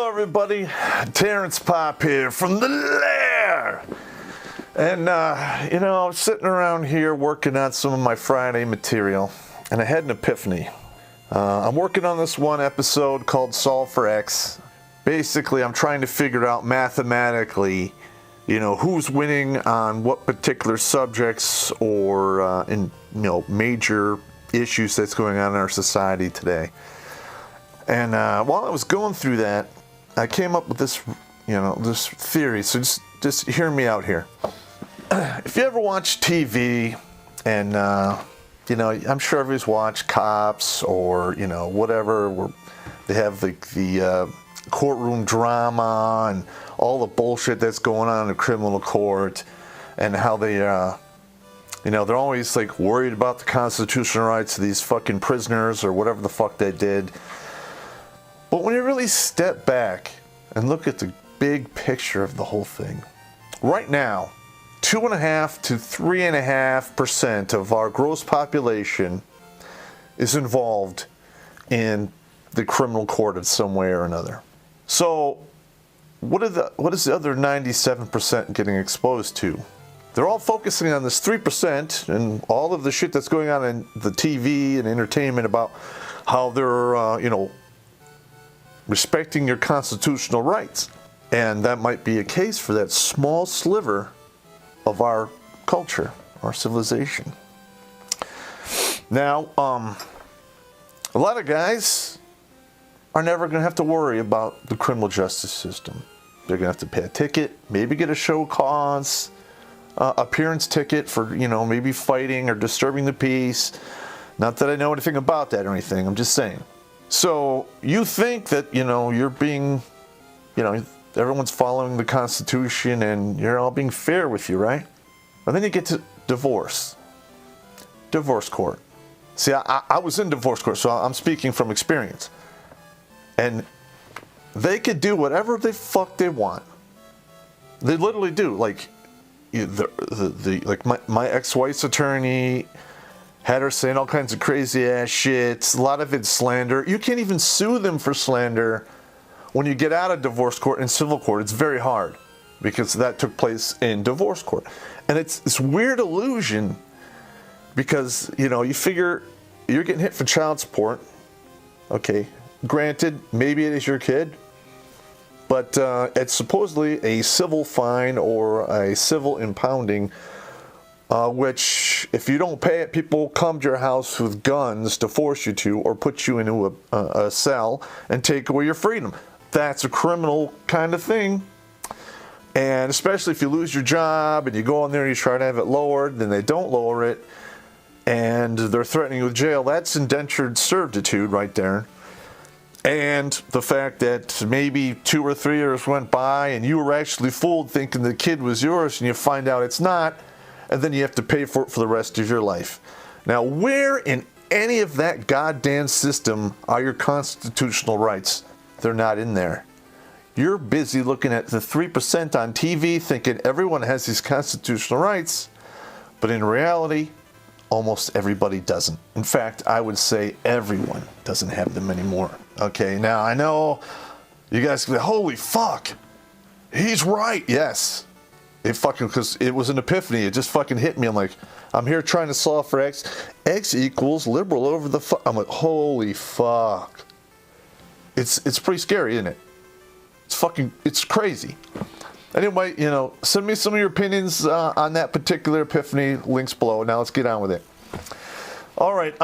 Hello everybody, Terrence Popp here from the Lair. And I was sitting around here working on some of my Friday material, and I had an epiphany. I'm working on this one episode called Solve for X. Basically, I'm trying to figure out mathematically, who's winning on what particular subjects or major issues that's going on in our society today. And while I was going through that, I came up with this, this theory. So just hear me out here. If you ever watch TV, and I'm sure everybody's watched Cops or whatever, where they have the courtroom drama and all the bullshit that's going on in the criminal court, and how they they're always like worried about the constitutional rights of these fucking prisoners or whatever the fuck they did. But when you really step back and look at the big picture of the whole thing, right now, 2.5 to 3.5% of our gross population is involved in the criminal court in some way or another. So, what is the other 97% getting exposed to? They're all focusing on this 3% and all of the shit that's going on in the TV and entertainment about how they're, respecting your constitutional rights. And that might be a case for that small sliver of our culture, our civilization. Now, a lot of guys are never going to have to worry about the criminal justice system. They're going to have to pay a ticket, maybe get a show cause, appearance ticket for, maybe fighting or disturbing the peace. Not that I know anything about that or anything, I'm just saying. So you think that, you're being, everyone's following the Constitution and you're all being fair with you, right? And then you get to divorce court. See, I was in divorce court, so I'm speaking from experience. And they could do whatever the fuck they want. They literally do. Like, my ex-wife's attorney had her saying all kinds of crazy ass shit. A lot of it's slander. You can't even sue them for slander when you get out of divorce court and civil court. It's very hard because that took place in divorce court. And it's this weird illusion because, you figure you're getting hit for child support. Okay, granted, maybe it is your kid, but it's supposedly a civil fine or a civil impounding, which, if you don't pay it, people come to your house with guns to force you to, or put you into a cell and take away your freedom. That's a criminal kind of thing. And especially if you lose your job and you go in there and you try to have it lowered, then they don't lower it, and they're threatening you with jail. That's indentured servitude right there. And the fact that maybe 2 or 3 years went by and you were actually fooled thinking the kid was yours, and you find out it's not, and then you have to pay for it for the rest of your life. Now, where in any of that goddamn system are your constitutional rights? They're not in there. You're busy looking at the 3% on TV thinking everyone has these constitutional rights, but in reality, almost everybody doesn't. In fact, I would say everyone doesn't have them anymore. Okay, now I know you guys can be, holy fuck, he's right. Yes. Because it was an epiphany. It just fucking hit me. I'm like, I'm here trying to solve for X. X equals liberal over the fuck. I'm like, holy fuck. It's pretty scary, isn't it? It's crazy. Anyway, send me some of your opinions on that particular epiphany. Links below. Now let's get on with it. All right.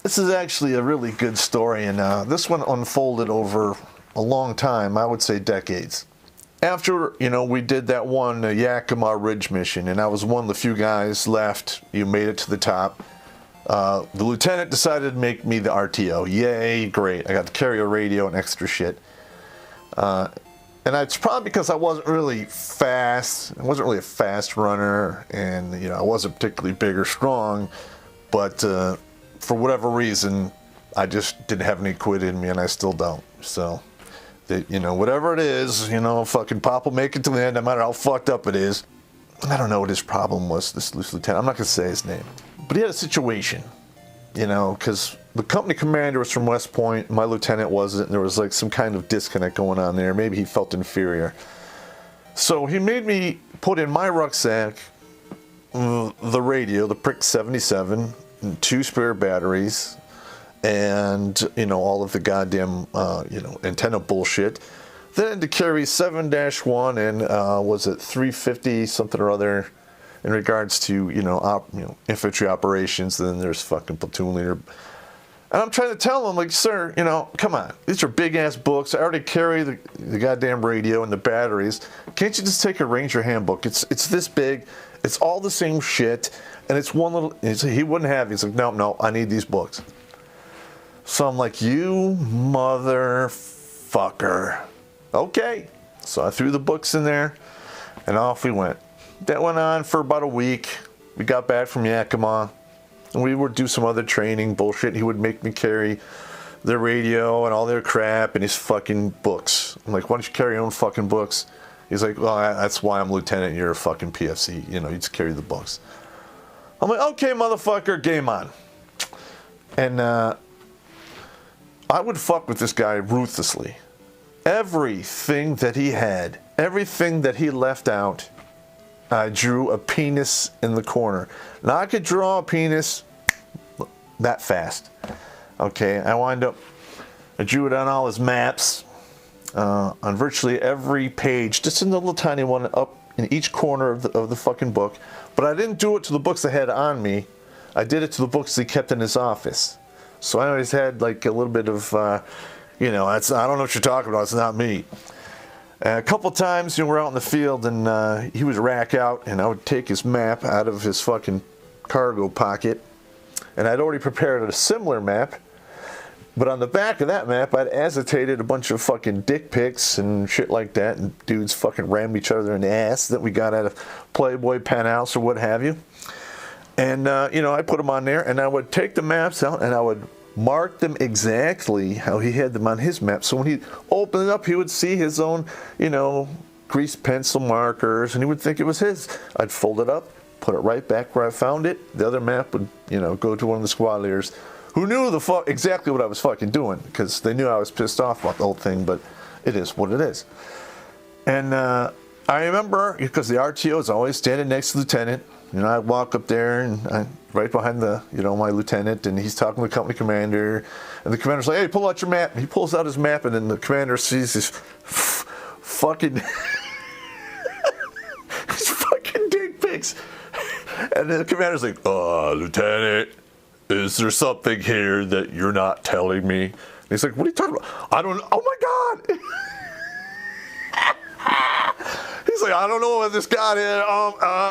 This is actually a really good story, and this one unfolded over a long time. I would say decades. After, we did that one Yakima Ridge mission, and I was one of the few guys left. You made it to the top. The lieutenant decided to make me the RTO. Yay, great. I got to carry a radio and extra shit. And it's probably because I wasn't really fast. I wasn't really a fast runner, and, I wasn't particularly big or strong. But for whatever reason, I just didn't have any quit in me, and I still don't. So, whatever it is, fucking Popp will make it to the end, no matter how fucked up it is. I don't know what his problem was, this lieutenant. I'm not going to say his name. But he had a situation, because the company commander was from West Point, my lieutenant wasn't, and there was like some kind of disconnect going on there. Maybe he felt inferior. So he made me put in my rucksack the radio, the Prick 77, 2 spare batteries, and, all of the goddamn, antenna bullshit. Then to carry 7-1 and, was it 350 something or other in regards to, infantry operations. Then there's fucking platoon leader. And I'm trying to tell him, like, sir, come on. These are big-ass books. I already carry the goddamn radio and the batteries. Can't you just take a Ranger handbook? It's this big. It's all the same shit. And it's one little... He wouldn't have it. He's like, no, I need these books. So I'm like, you motherfucker. Okay. So I threw the books in there, and off we went. That went on for about a week. We got back from Yakima. And we would do some other training bullshit. He would make me carry their radio and all their crap and his fucking books. I'm like, why don't you carry your own fucking books? He's like, well, that's why I'm lieutenant and you're a fucking PFC. You just carry the books. I'm like, okay, motherfucker, game on. And I would fuck with this guy ruthlessly. Everything that he had, everything that he left out, I drew a penis in the corner. Now I could draw a penis that fast. Okay, I drew it on all his maps, on virtually every page, just in the little tiny one up in each corner of the fucking book. But I didn't do it to the books I had on me. I did it to the books he kept in his office. So I always had like a little bit of, I don't know what you're talking about. It's not me. A couple times, we're out in the field, and he would rack out, and I would take his map out of his fucking cargo pocket, and I'd already prepared a similar map, but on the back of that map, I'd annotated a bunch of fucking dick pics and shit like that, and dudes fucking rammed each other in the ass that we got out of Playboy Penthouse or what have you. And, I put them on there, and I would take the maps out, and I would mark them exactly how he had them on his map. So when he opened it up, he would see his own, grease pencil markers, and he would think it was his. I'd fold it up, put it right back where I found it. The other map would, go to one of the squad leaders who knew exactly what I was fucking doing, because they knew I was pissed off about the whole thing, but it is what it is. And I remember, because the RTO is always standing next to the lieutenant, I walk up there and right behind my lieutenant, and he's talking to the company commander, and the commander's like, hey, pull out your map. And he pulls out his map, and then the commander sees this fucking, his fucking dick pics. And then the commander's like, Lieutenant, is there something here that you're not telling me? And he's like, what are you talking about? I don't know. Oh my God. He's like, I don't know what this got in.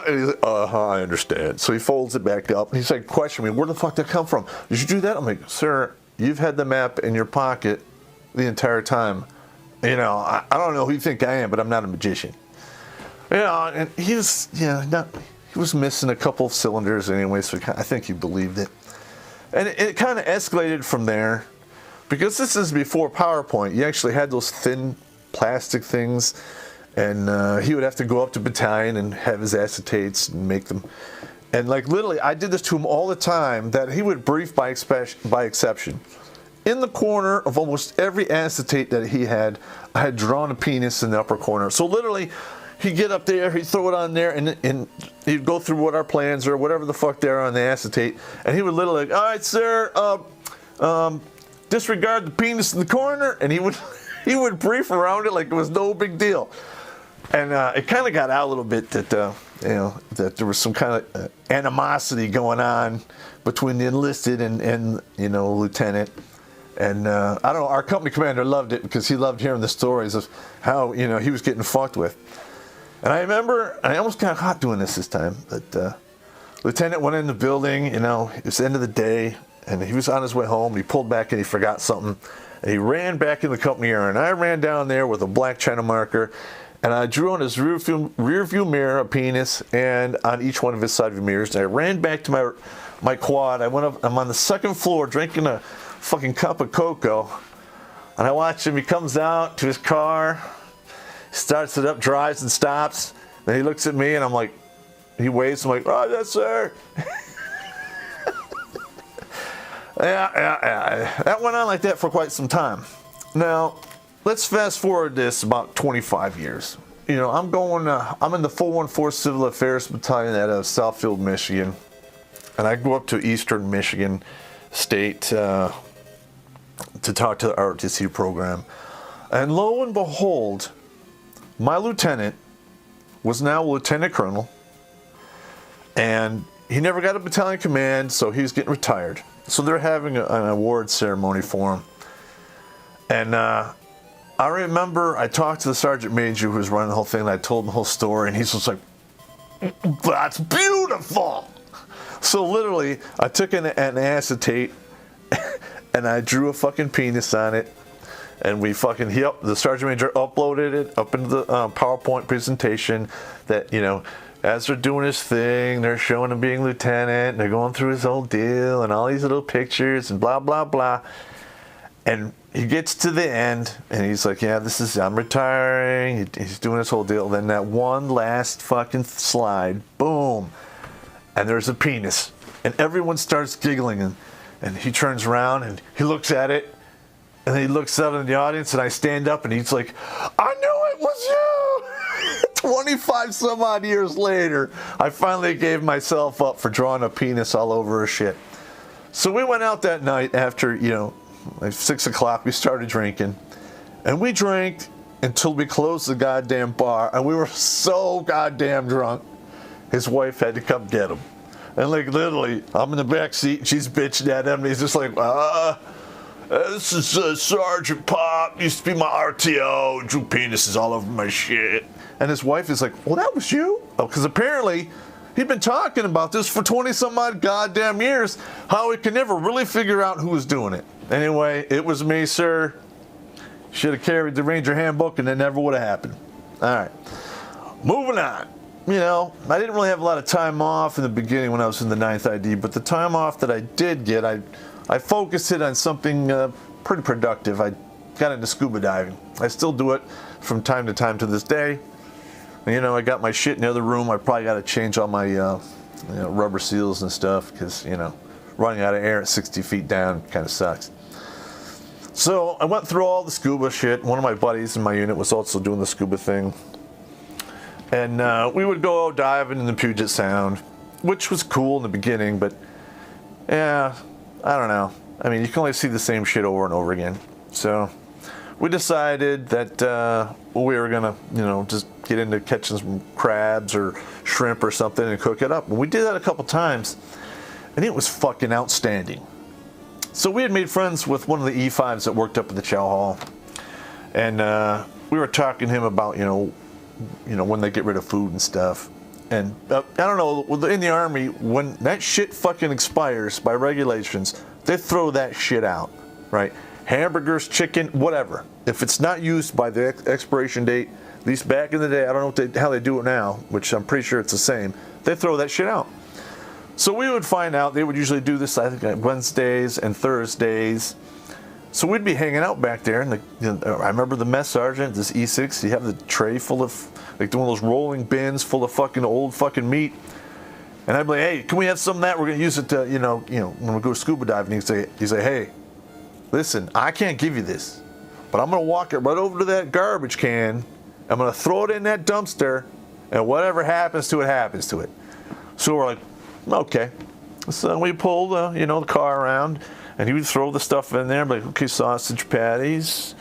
And he's like, I understand. So he folds it back up, and he's like, question me, where the fuck did that come from? Did you do that? I'm like, sir, you've had the map in your pocket the entire time. I don't know who you think I am, but I'm not a magician. And he was, he was missing a couple of cylinders anyway, so I think he believed it. And it kind of escalated from there, because this is before PowerPoint. You actually had those thin plastic things. And he would have to go up to battalion and have his acetates and make them. And like literally, I did this to him all the time, that he would brief by exception. In the corner of almost every acetate that he had, I had drawn a penis in the upper corner. So literally, he'd get up there, he'd throw it on there, and he'd go through what our plans are, whatever the fuck they're on the acetate. And he would literally like, all right, sir, disregard the penis in the corner. And he would brief around it like it was no big deal. And it kind of got out a little bit that that there was some kind of animosity going on between the enlisted and lieutenant. And I don't know, our company commander loved it, because he loved hearing the stories of how he was getting fucked with. And I remember, I almost got hot doing this time, but lieutenant went in the building. It was the end of the day, and he was on his way home. He pulled back and he forgot something, and he ran back in the company area. And I ran down there with a black China marker. And I drew on his rear view mirror a penis, and on each one of his side view mirrors. And I ran back to my quad. I went up. I'm on the second floor drinking a fucking cup of cocoa, and I watch him. He comes out to his car, starts it up, drives and stops. Then he looks at me, and I'm like, he waves. I'm like, oh, yes, sir. Yeah. That went on like that for quite some time. Now, let's fast forward this about 25 years. You know, I'm in the 414 Civil Affairs Battalion out of Southfield, Michigan. And I go up to Eastern Michigan State to talk to the ROTC program. And lo and behold, my lieutenant was now a lieutenant colonel. And he never got a battalion command, so he was getting retired. So they're having an award ceremony for him. And I remember I talked to the sergeant major who was running the whole thing, and I told him the whole story, and he's just like, that's beautiful. So literally, I took an acetate, and I drew a fucking penis on it, and the sergeant major uploaded it up into the PowerPoint presentation that, you know, as they're doing his thing, they're showing him being lieutenant, and they're going through his whole deal, and all these little pictures, and blah, blah, blah. And he gets to the end, and he's like, yeah, I'm retiring. He's doing his whole deal. Then that one last fucking slide, boom, and there's a penis. And everyone starts giggling, and he turns around, and he looks at it, and then he looks out in the audience, and I stand up, and he's like, I knew it was you! 25 some odd years later, I finally gave myself up for drawing a penis all over her shit. So we went out that night after, you know, like 6 o'clock, we started drinking. And we drank until we closed the goddamn bar. And we were so goddamn drunk, his wife had to come get him. And like literally, I'm in the back seat, she's bitching at him. And he's just like, this is Sergeant Popp, used to be my RTO, drew penises all over my shit. And his wife is like, well, that was you? Oh, because apparently he'd been talking about this for 20 some odd goddamn years, how he could never really figure out who was doing it. Anyway, it was me, sir. Should have carried the Ranger handbook and it never would have happened. All right, moving on. You know, I didn't really have a lot of time off in the beginning when I was in the 9th ID, but the time off that I did get, I focused it on something pretty productive. I got into scuba diving. I still do it from time to time to this day. You know, I got my shit in the other room. I probably got to change all my rubber seals and stuff because, you know, running out of air at 60 feet down kind of sucks. So I went through all the scuba shit. One of my buddies in my unit was also doing the scuba thing. And we would go diving in the Puget Sound, which was cool in the beginning, but yeah, I don't know. I mean, you can only see the same shit over and over again. So we decided that we were going to, you know, just get into catching some crabs or shrimp or something and cook it up. And we did that a couple times, and it was fucking outstanding. So we had made friends with one of the E5s that worked up at the chow hall. And we were talking to him about, you know, when they get rid of food and stuff. And I don't know, in the Army, when that shit fucking expires by regulations, they throw that shit out, right? Hamburgers, chicken, whatever. If it's not used by the expiration date, at least back in the day, I don't know how they do it now, which I'm pretty sure it's the same, they throw that shit out. So we would find out, they would usually do this, I think, on Wednesdays and Thursdays. So we'd be hanging out back there, and I remember the mess sergeant, this E6, he have the tray full of, like one of those rolling bins full of fucking old fucking meat. And I'd be like, hey, can we have some of that? We're going to use it to, you know, when we go scuba diving. He'd say, hey, listen, I can't give you this, but I'm going to walk it right over to that garbage can. I'm going to throw it in that dumpster, and whatever happens to it, happens to it. So we're like, okay. So we pulled, the car around, and he would throw the stuff in there. I'm like, okay, sausage patties,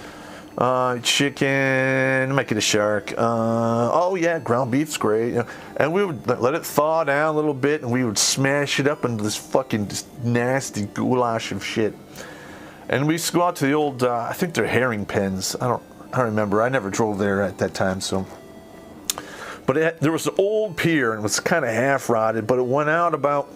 chicken, might get a shark. Oh yeah, ground beef's great. And we would let it thaw down a little bit, and we would smash it up into this fucking nasty goulash of shit. And we used to go out to the old, I think they're herring pens. I don't remember. I never drove there at that time, so. But there was an old pier, and it was kind of half rotted, but it went out about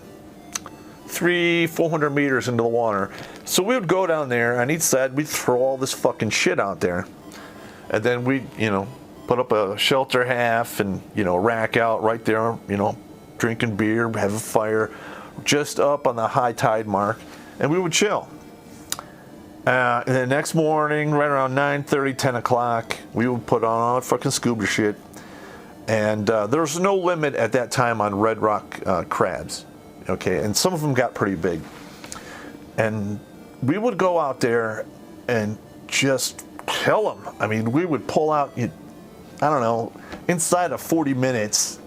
400 meters into the water. So we would go down there, on each side, we'd throw all this fucking shit out there. And then we'd, put up a shelter half and, rack out right there, drinking beer, have a fire, just up on the high tide mark, and we would chill. And the next morning, right around 9:30, 10 o'clock, we would put on all the fucking scuba shit. And there was no limit at that time on red rock crabs. Okay, and some of them got pretty big. And we would go out there and just kill them. I mean, we would pull out, I don't know, inside of 40 minutes,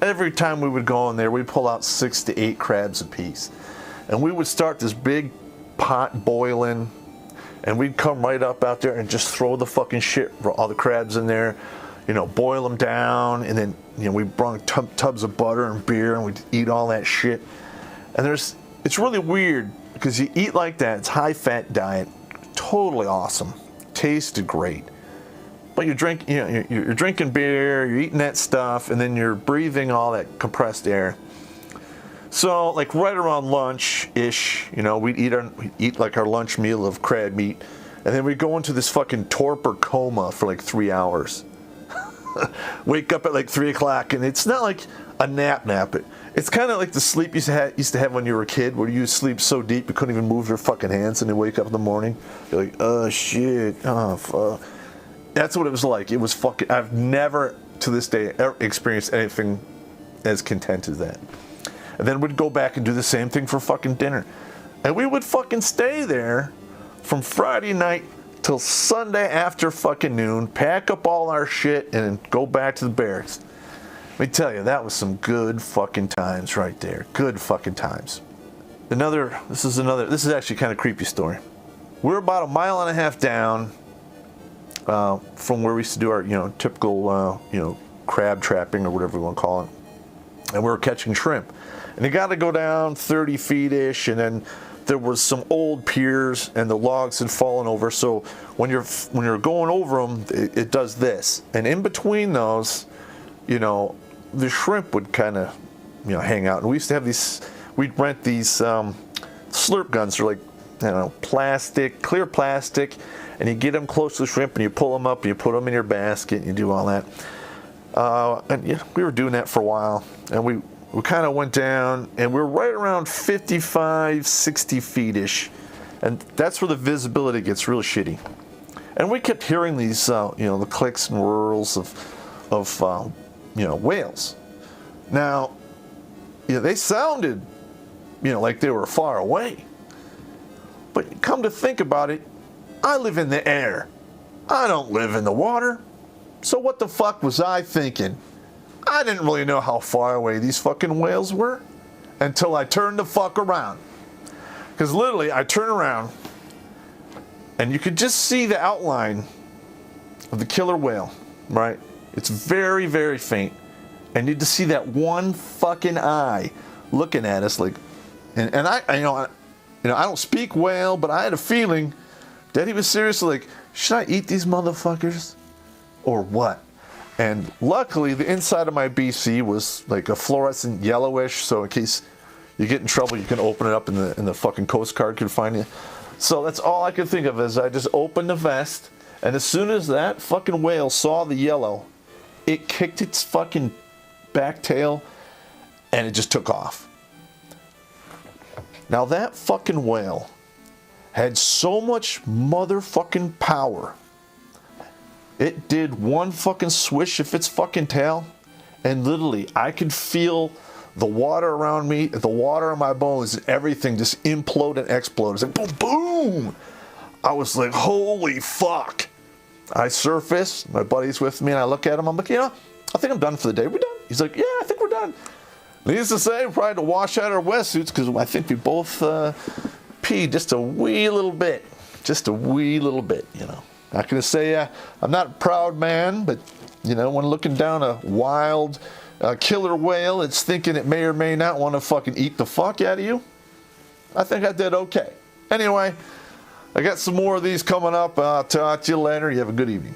every time we would go in there, we'd pull out 6 to 8 crabs apiece. And we would start this big pot boiling, and we'd come right up out there and just throw the fucking shit, all the crabs in there, boil them down, and then, we brought tubs of butter and beer, and we'd eat all that shit. And it's really weird, because you eat like that, it's high-fat diet, totally awesome, tasted great. But you're drinking beer, you're eating that stuff, and then you're breathing all that compressed air. So, like right around lunch-ish, we'd eat like our lunch meal of crab meat, and then we'd go into this fucking torpor coma for like 3 hours. Wake up at like 3 o'clock, and it's not like a nap. It's kind of like the sleep you used to have when you were a kid, where you sleep so deep you couldn't even move your fucking hands, and you wake up in the morning, you're like, oh shit, oh fuck. That's what it was like. It was fucking, I've never, to this day, ever experienced anything as content as that. And then we'd go back and do the same thing for fucking dinner. And we would fucking stay there from Friday night till Sunday after fucking noon, pack up all our shit, and go back to the barracks. Let me tell you, that was some good fucking times right there. Good fucking times. This is actually kind of creepy story. We're about a mile and a half down from where we used to do our, typical, crab trapping or whatever we want to call it. And we were catching shrimp. And you got to go down 30 feet-ish, and then there was some old piers, and the logs had fallen over. So when you're going over them, it does this. And in between those, the shrimp would kind of, hang out. And we used to have we'd rent these slurp guns. They're like, plastic, clear plastic. And you get them close to the shrimp, and you pull them up, and you put them in your basket, and you do all that. We were doing that for a while, and we kind of went down, and we were right around 55, 60 feet-ish, and that's where the visibility gets real shitty. And we kept hearing these, the clicks and whirls of whales. Now, they sounded, like they were far away. But come to think about it, I live in the air. I don't live in the water. So what the fuck was I thinking? I didn't really know how far away these fucking whales were until I turned the fuck around. Because literally, I turn around, and you could just see the outline of the killer whale, right? It's very, very faint. And you just see that one fucking eye looking at us like, and I don't speak whale, but I had a feeling that he was seriously like, should I eat these motherfuckers or what? And luckily, the inside of my BC was like a fluorescent yellowish, so in case you get in trouble, you can open it up and the fucking Coast Guard can find you. So that's all I could think of is I just opened the vest, and as soon as that fucking whale saw the yellow, it kicked its fucking back tail, and it just took off. Now that fucking whale had so much motherfucking power. It did one fucking swish of its fucking tail, and literally I could feel the water around me, the water on my bones, everything just implode and explode. It's like boom, boom. I was like, holy fuck. I surface, my buddy's with me, and I look at him, I'm like, I think I'm done for the day. We're done? He's like, yeah, I think we're done. Needless to say, we probably had to wash out our wetsuits because I think we both peed just a wee little bit. Just a wee little bit, Not going to say I'm not a proud man, but, when looking down a wild killer whale, it's thinking it may or may not want to fucking eat the fuck out of you. I think I did okay. Anyway, I got some more of these coming up. I'll talk to you later. You have a good evening.